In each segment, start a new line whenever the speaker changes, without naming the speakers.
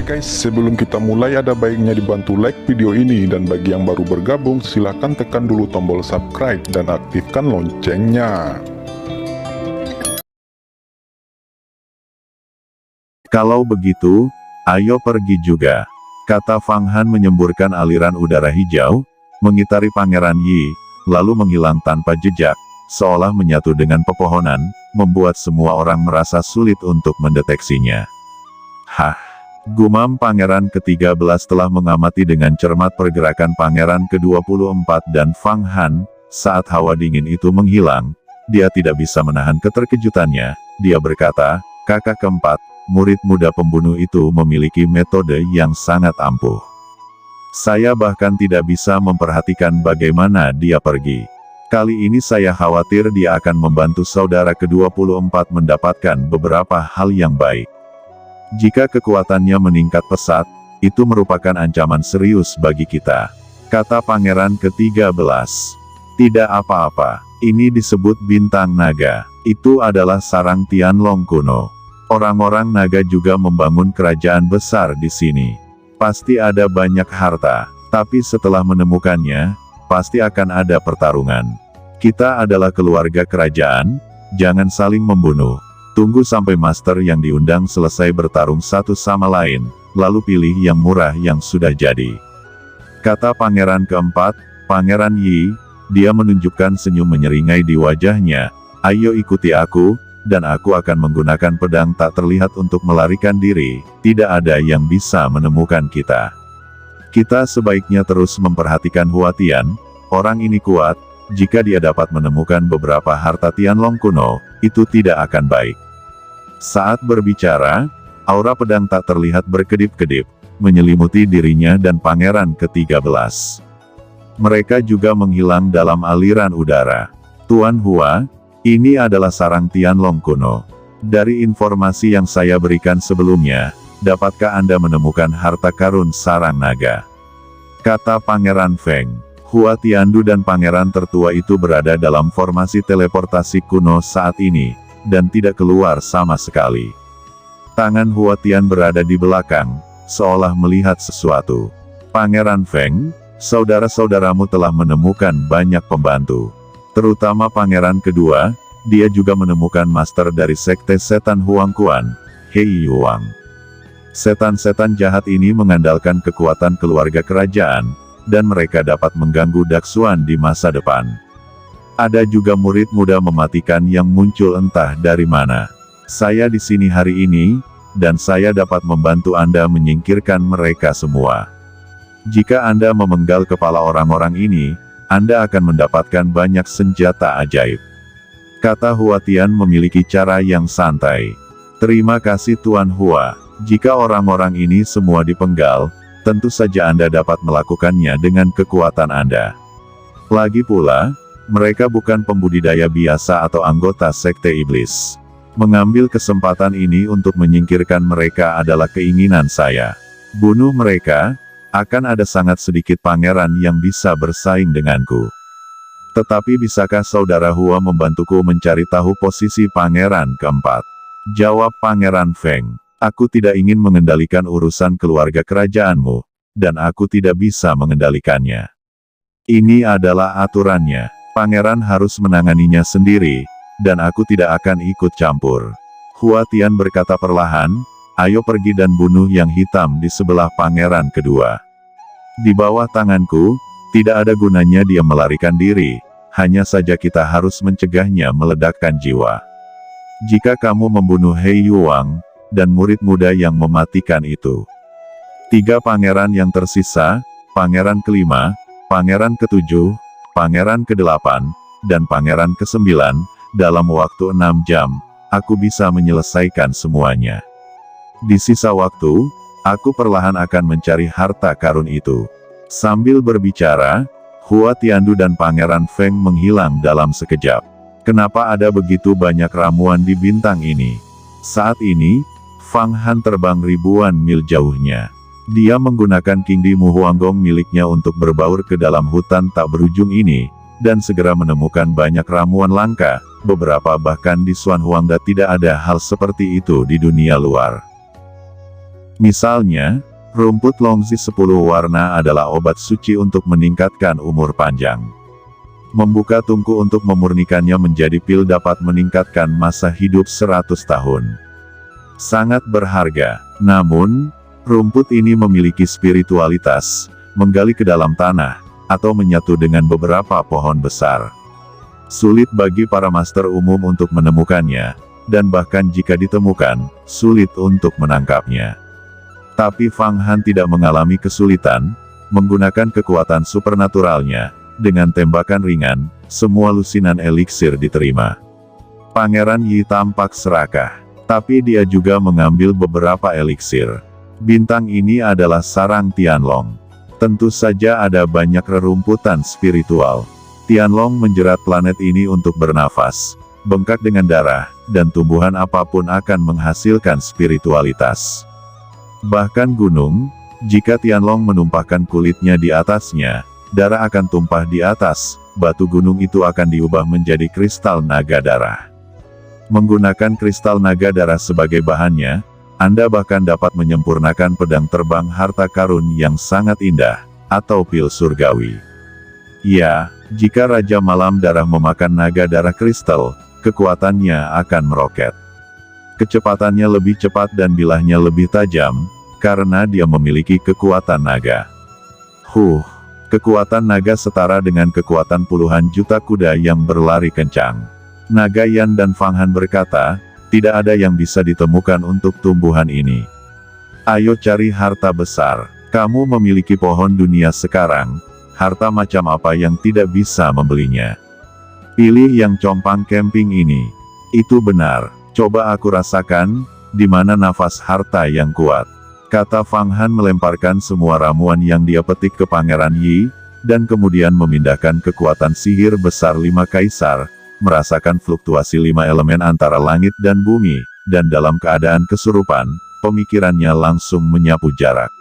guys, sebelum kita mulai ada baiknya dibantu like video ini, dan bagi yang baru bergabung silahkan tekan dulu tombol subscribe dan aktifkan loncengnya.
Kalau begitu, ayo pergi juga, kata Fang Han menyemburkan aliran udara hijau, mengitari Pangeran Yi, lalu menghilang tanpa jejak, seolah menyatu dengan pepohonan, membuat semua orang merasa sulit untuk mendeteksinya. Hah! Gumam Pangeran ke-13 telah mengamati dengan cermat pergerakan Pangeran ke-24 dan Fang Han. Saat hawa dingin itu menghilang, dia tidak bisa menahan keterkejutannya. Dia berkata, "Kakak keempat, murid muda pembunuh itu memiliki metode yang sangat ampuh. Saya bahkan tidak bisa memperhatikan bagaimana dia pergi. Kali ini saya khawatir dia akan membantu saudara ke-24 mendapatkan beberapa hal yang baik. Jika kekuatannya meningkat pesat, itu merupakan ancaman serius bagi kita," kata Pangeran ke-13. "Tidak apa-apa, ini disebut bintang naga. Itu adalah sarang Tianlong kuno. Orang-orang naga juga membangun kerajaan besar di sini. Pasti ada banyak harta, tapi setelah menemukannya, pasti akan ada pertarungan. Kita adalah keluarga kerajaan, jangan saling membunuh. Tunggu sampai master yang diundang selesai bertarung satu sama lain, lalu pilih yang murah yang sudah jadi," kata Pangeran keempat, Pangeran Yi. Dia menunjukkan senyum menyeringai di wajahnya. "Ayo ikuti aku, dan aku akan menggunakan pedang tak terlihat untuk melarikan diri. Tidak ada yang bisa menemukan kita. Kita sebaiknya terus memperhatikan Hua Tian. Orang ini kuat. Jika dia dapat menemukan beberapa harta Tianlong kuno, itu tidak akan baik." Saat berbicara, aura pedang tak terlihat berkedip-kedip, menyelimuti dirinya dan Pangeran ke-13. Mereka juga menghilang dalam aliran udara. "Tuan Hua, ini adalah sarang Tianlong kuno. Dari informasi yang saya berikan sebelumnya, dapatkah Anda menemukan harta karun sarang naga?" kata Pangeran Feng. Hua Tiandu dan Pangeran tertua itu berada dalam formasi teleportasi kuno saat ini, dan tidak keluar sama sekali. Tangan Hua Tian berada di belakang, seolah melihat sesuatu. "Pangeran Feng, saudara-saudaramu telah menemukan banyak pembantu. Terutama Pangeran kedua, dia juga menemukan master dari Sekte Setan Huangquan, Hei Yuang. Setan-setan jahat ini mengandalkan kekuatan keluarga kerajaan, dan mereka dapat mengganggu Daksuan di masa depan. Ada juga murid muda mematikan yang muncul entah dari mana. Saya di sini hari ini, dan saya dapat membantu Anda menyingkirkan mereka semua. Jika Anda memenggal kepala orang-orang ini, Anda akan mendapatkan banyak senjata ajaib," kata Hua Tian memiliki cara yang santai. "Terima kasih Tuan Hua. Jika orang-orang ini semua dipenggal, tentu saja Anda dapat melakukannya dengan kekuatan Anda. Lagi pula, mereka bukan pembudidaya biasa atau anggota Sekte Iblis. Mengambil kesempatan ini untuk menyingkirkan mereka adalah keinginan saya. Bunuh mereka, akan ada sangat sedikit pangeran yang bisa bersaing denganku. Tetapi bisakah saudara Hua membantuku mencari tahu posisi Pangeran keempat?" jawab Pangeran Feng. "Aku tidak ingin mengendalikan urusan keluarga kerajaanmu, dan aku tidak bisa mengendalikannya. Ini adalah aturannya. Pangeran harus menanganinya sendiri, dan aku tidak akan ikut campur." Hua Tian berkata perlahan, "Ayo pergi dan bunuh yang hitam di sebelah Pangeran kedua. Di bawah tanganku, tidak ada gunanya dia melarikan diri, hanya saja kita harus mencegahnya meledakkan jiwa. Jika kamu membunuh Hei Yuang, dan murid muda yang mematikan itu, 3 pangeran yang tersisa, Pangeran kelima, Pangeran ketujuh, Pangeran ke-8, dan Pangeran ke-9, dalam waktu 6 jam, aku bisa menyelesaikan semuanya. Di sisa waktu, aku perlahan akan mencari harta karun itu." Sambil berbicara, Hua Tiandu dan Pangeran Feng menghilang dalam sekejap. Kenapa ada begitu banyak ramuan di bintang ini? Saat ini, Fang Han terbang ribuan mil jauhnya. Dia menggunakan Kingdi Mu Huanggong miliknya untuk berbaur ke dalam hutan tak berujung ini, dan segera menemukan banyak ramuan langka, beberapa bahkan di Xuan Huangda tidak ada hal seperti itu di dunia luar. Misalnya, rumput longzi 10 warna adalah obat suci untuk meningkatkan umur panjang. Membuka tungku untuk memurnikannya menjadi pil dapat meningkatkan masa hidup 100 tahun. Sangat berharga. Namun, rumput ini memiliki spiritualitas, menggali ke dalam tanah, atau menyatu dengan beberapa pohon besar. Sulit bagi para master umum untuk menemukannya, dan bahkan jika ditemukan, sulit untuk menangkapnya. Tapi Fang Han tidak mengalami kesulitan, menggunakan kekuatan supernaturalnya, dengan tembakan ringan, semua lusinan eliksir diterima. Pangeran Yi tampak serakah, tapi dia juga mengambil beberapa eliksir. Bintang ini adalah sarang Tianlong. Tentu saja ada banyak rerumputan spiritual. Tianlong menjerat planet ini untuk bernafas, bengkak dengan darah, dan tumbuhan apapun akan menghasilkan spiritualitas. Bahkan gunung, jika Tianlong menumpahkan kulitnya di atasnya, darah akan tumpah di atas, batu gunung itu akan diubah menjadi kristal naga darah. Menggunakan kristal naga darah sebagai bahannya, Anda bahkan dapat menyempurnakan pedang terbang harta karun yang sangat indah, atau pil surgawi. Ya, jika Raja Malam Darah memakan naga darah kristal, kekuatannya akan meroket. Kecepatannya lebih cepat dan bilahnya lebih tajam, karena dia memiliki kekuatan naga. Kekuatan naga setara dengan kekuatan puluhan juta kuda yang berlari kencang. Naga Yan dan Fang Han berkata, tidak ada yang bisa ditemukan untuk tumbuhan ini. Ayo cari harta besar. Kamu memiliki pohon dunia sekarang, harta macam apa yang tidak bisa membelinya? Pilih yang compang camping ini. Itu benar. Coba aku rasakan, di mana nafas harta yang kuat. Kata Fang Han melemparkan semua ramuan yang dia petik ke Pangeran Yi, dan kemudian memindahkan kekuatan sihir besar 5 kaisar, merasakan fluktuasi 5 elemen antara langit dan bumi, dan dalam keadaan kesurupan, pemikirannya langsung menyapu jarak.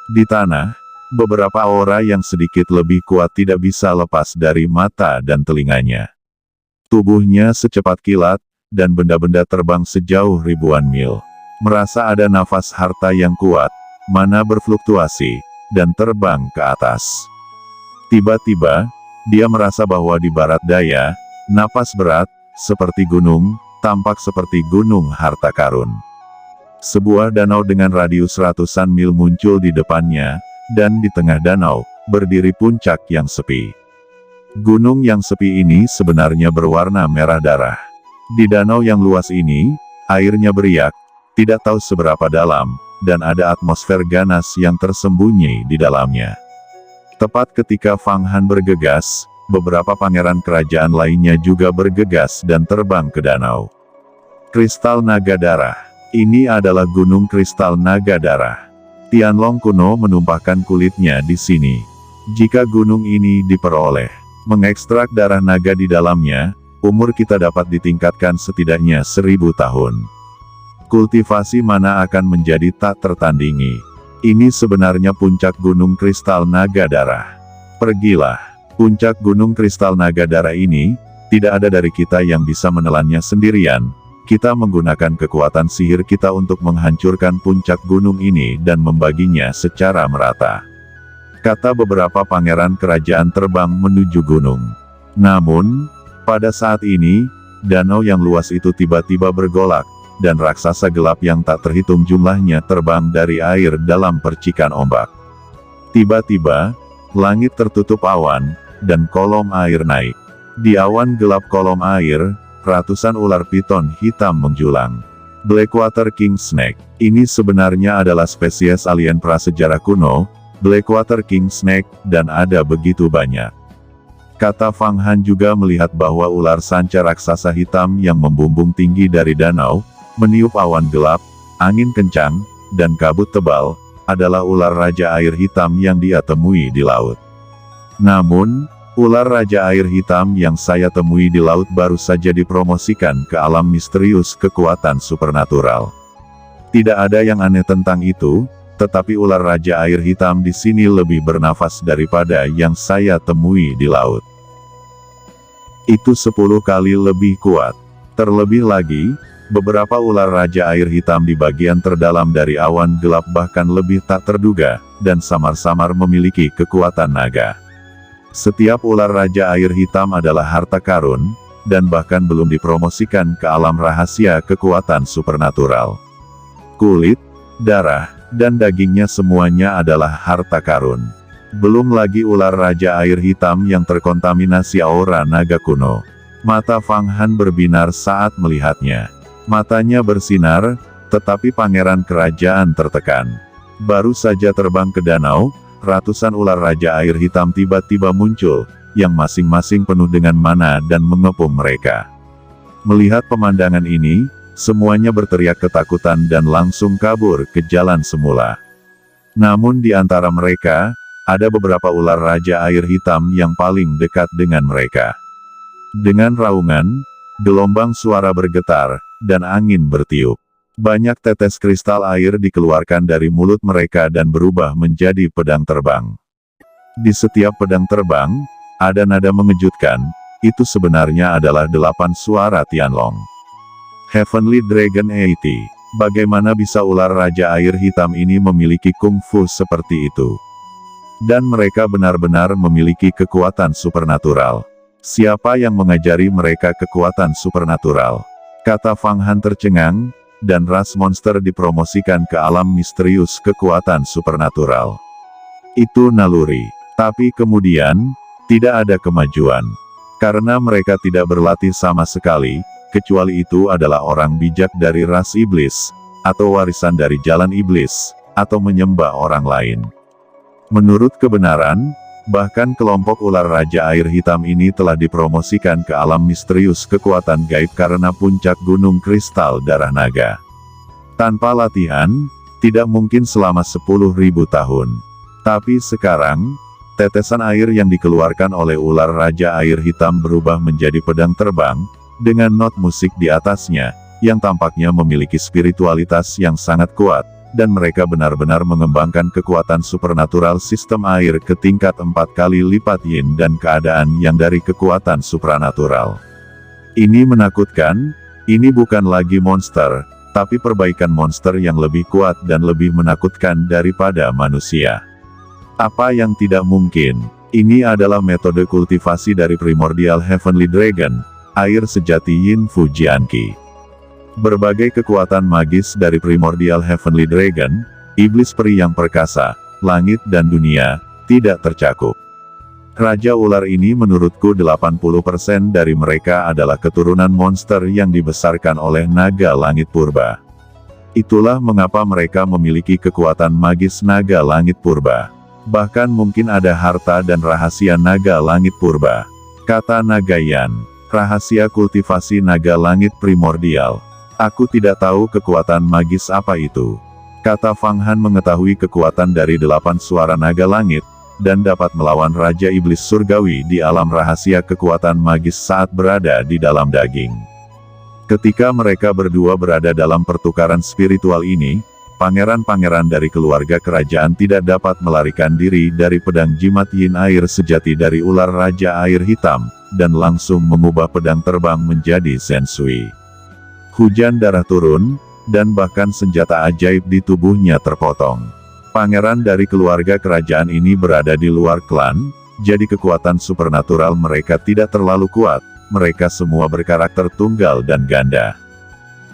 Di tanah, beberapa aura yang sedikit lebih kuat tidak bisa lepas dari mata dan telinganya. Tubuhnya secepat kilat, dan benda-benda terbang sejauh ribuan mil. Merasa ada nafas harta yang kuat, mana berfluktuasi, dan terbang ke atas. Tiba-tiba, dia merasa bahwa di barat daya, napas berat, seperti gunung, tampak seperti gunung harta karun. Sebuah danau dengan radius ratusan mil muncul di depannya, dan di tengah danau, berdiri puncak yang sepi. Gunung yang sepi ini sebenarnya berwarna merah darah. Di danau yang luas ini, airnya beriak, tidak tahu seberapa dalam, dan ada atmosfer ganas yang tersembunyi di dalamnya. Tepat ketika Fang Han bergegas, beberapa pangeran kerajaan lainnya juga bergegas dan terbang ke danau. Kristal Naga Darah. Ini adalah Gunung Kristal Naga Darah. Tianlong kuno menumpahkan kulitnya di sini. Jika gunung ini diperoleh, mengekstrak darah naga di dalamnya, umur kita dapat ditingkatkan setidaknya 1000 tahun. Kultivasi mana akan menjadi tak tertandingi. Ini sebenarnya puncak Gunung Kristal Naga Darah. Pergilah. Puncak Gunung Kristal Naga Darah ini, tidak ada dari kita yang bisa menelannya sendirian. Kita menggunakan kekuatan sihir kita untuk menghancurkan puncak gunung ini dan membaginya secara merata. Kata beberapa pangeran kerajaan terbang menuju gunung. Namun, pada saat ini, danau yang luas itu tiba-tiba bergolak, dan raksasa gelap yang tak terhitung jumlahnya terbang dari air dalam percikan ombak. Tiba-tiba, langit tertutup awan, dan kolom air naik. Di awan gelap kolom air, ratusan ular piton hitam menjulang. Blackwater King Snake. Ini sebenarnya adalah spesies alien prasejarah kuno, Blackwater King Snake, dan ada begitu banyak. Kata Fang Han juga melihat bahwa ular sanca raksasa hitam yang membumbung tinggi dari danau, meniup awan gelap, angin kencang, dan kabut tebal, adalah ular raja air hitam yang dia temui di laut. Namun, ular raja air hitam yang saya temui di laut baru saja dipromosikan ke alam misterius kekuatan supernatural. Tidak ada yang aneh tentang itu, tetapi ular raja air hitam di sini lebih bernafas daripada yang saya temui di laut. Itu 10 kali lebih kuat. Terlebih lagi, Beberapa ular raja air hitam di bagian terdalam dari awan gelap bahkan lebih tak terduga, dan samar-samar memiliki kekuatan naga. Setiap ular raja air hitam adalah harta karun, dan bahkan belum dipromosikan ke alam rahasia kekuatan supernatural. Kulit, darah, dan dagingnya semuanya adalah harta karun. Belum lagi ular raja air hitam yang terkontaminasi aura naga kuno. Mata Fang Han berbinar saat melihatnya. Matanya bersinar, tetapi pangeran kerajaan tertekan. Baru saja terbang ke danau, ratusan ular raja air hitam tiba-tiba muncul, yang masing-masing penuh dengan mana dan mengepung mereka. Melihat pemandangan ini, semuanya berteriak ketakutan dan langsung kabur ke jalan semula. Namun di antara mereka, ada beberapa ular raja air hitam yang paling dekat dengan mereka. Dengan raungan, gelombang suara bergetar, dan angin bertiup. Banyak tetes kristal air dikeluarkan dari mulut mereka dan berubah menjadi pedang terbang. Di setiap pedang terbang, ada nada mengejutkan, itu sebenarnya adalah 8 suara Tianlong. Heavenly Dragon 80, bagaimana bisa ular raja air hitam ini memiliki kungfu seperti itu? Dan mereka benar-benar memiliki kekuatan supernatural. Siapa yang mengajari mereka kekuatan supernatural? Kata Fang Han tercengang, dan ras monster dipromosikan ke alam misterius kekuatan supernatural. Itu naluri. Tapi kemudian, tidak ada kemajuan. Karena mereka tidak berlatih sama sekali, kecuali itu adalah orang bijak dari ras iblis, atau warisan dari jalan iblis, atau menyembah orang lain. Menurut kebenaran, bahkan kelompok ular raja air hitam ini telah dipromosikan ke alam misterius kekuatan gaib karena puncak gunung kristal darah naga. Tanpa latihan, tidak mungkin selama 10.000 tahun. Tapi sekarang, tetesan air yang dikeluarkan oleh ular raja air hitam berubah menjadi pedang terbang, dengan not musik di atasnya, yang tampaknya memiliki spiritualitas yang sangat kuat, dan mereka benar-benar mengembangkan kekuatan supernatural sistem air ke tingkat 4 kali lipat yin dan keadaan yang dari kekuatan supranatural. Ini menakutkan, ini bukan lagi monster, tapi perbaikan monster yang lebih kuat dan lebih menakutkan daripada manusia. Apa yang tidak mungkin? Ini adalah metode kultivasi dari Primordial Heavenly Dragon, air sejati Yin Fujianqi. Berbagai kekuatan magis dari Primordial Heavenly Dragon, iblis peri yang perkasa, langit dan dunia, tidak tercakup. Raja ular ini menurutku 80% dari mereka adalah keturunan monster yang dibesarkan oleh naga langit purba. Itulah mengapa mereka memiliki kekuatan magis naga langit purba. Bahkan mungkin ada harta dan rahasia naga langit purba. Kata Nagayan, rahasia kultivasi naga langit primordial. Aku tidak tahu kekuatan magis apa itu. Kata Fang Han mengetahui kekuatan dari 8 suara naga langit, dan dapat melawan Raja Iblis Surgawi di alam rahasia kekuatan magis saat berada di dalam daging. Ketika mereka berdua berada dalam pertukaran spiritual ini, pangeran-pangeran dari keluarga kerajaan tidak dapat melarikan diri dari pedang jimat yin air sejati dari ular raja air hitam, dan langsung mengubah pedang terbang menjadi Zensui. Hujan darah turun, dan bahkan senjata ajaib di tubuhnya terpotong. Pangeran dari keluarga kerajaan ini berada di luar klan, jadi kekuatan supernatural mereka tidak terlalu kuat, mereka semua berkarakter tunggal dan ganda.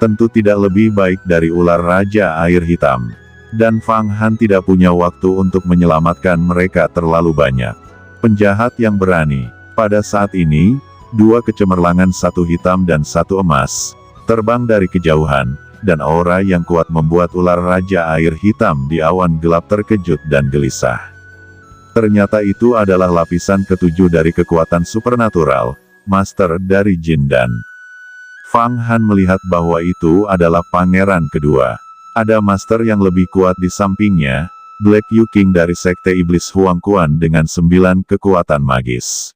Tentu tidak lebih baik dari ular raja air hitam. Dan Fang Han tidak punya waktu untuk menyelamatkan mereka terlalu banyak. Penjahat yang berani. Pada saat ini, 2 kecemerlangan, 1 hitam dan 1 emas, terbang dari kejauhan, dan aura yang kuat membuat ular raja air hitam di awan gelap terkejut dan gelisah. Ternyata itu adalah lapisan ke-7 dari kekuatan supernatural, master dari Jin Dan. Fang Han melihat bahwa itu adalah pangeran kedua. Ada master yang lebih kuat di sampingnya, Black Yu King dari Sekte Iblis Huang Quan dengan 9 kekuatan magis.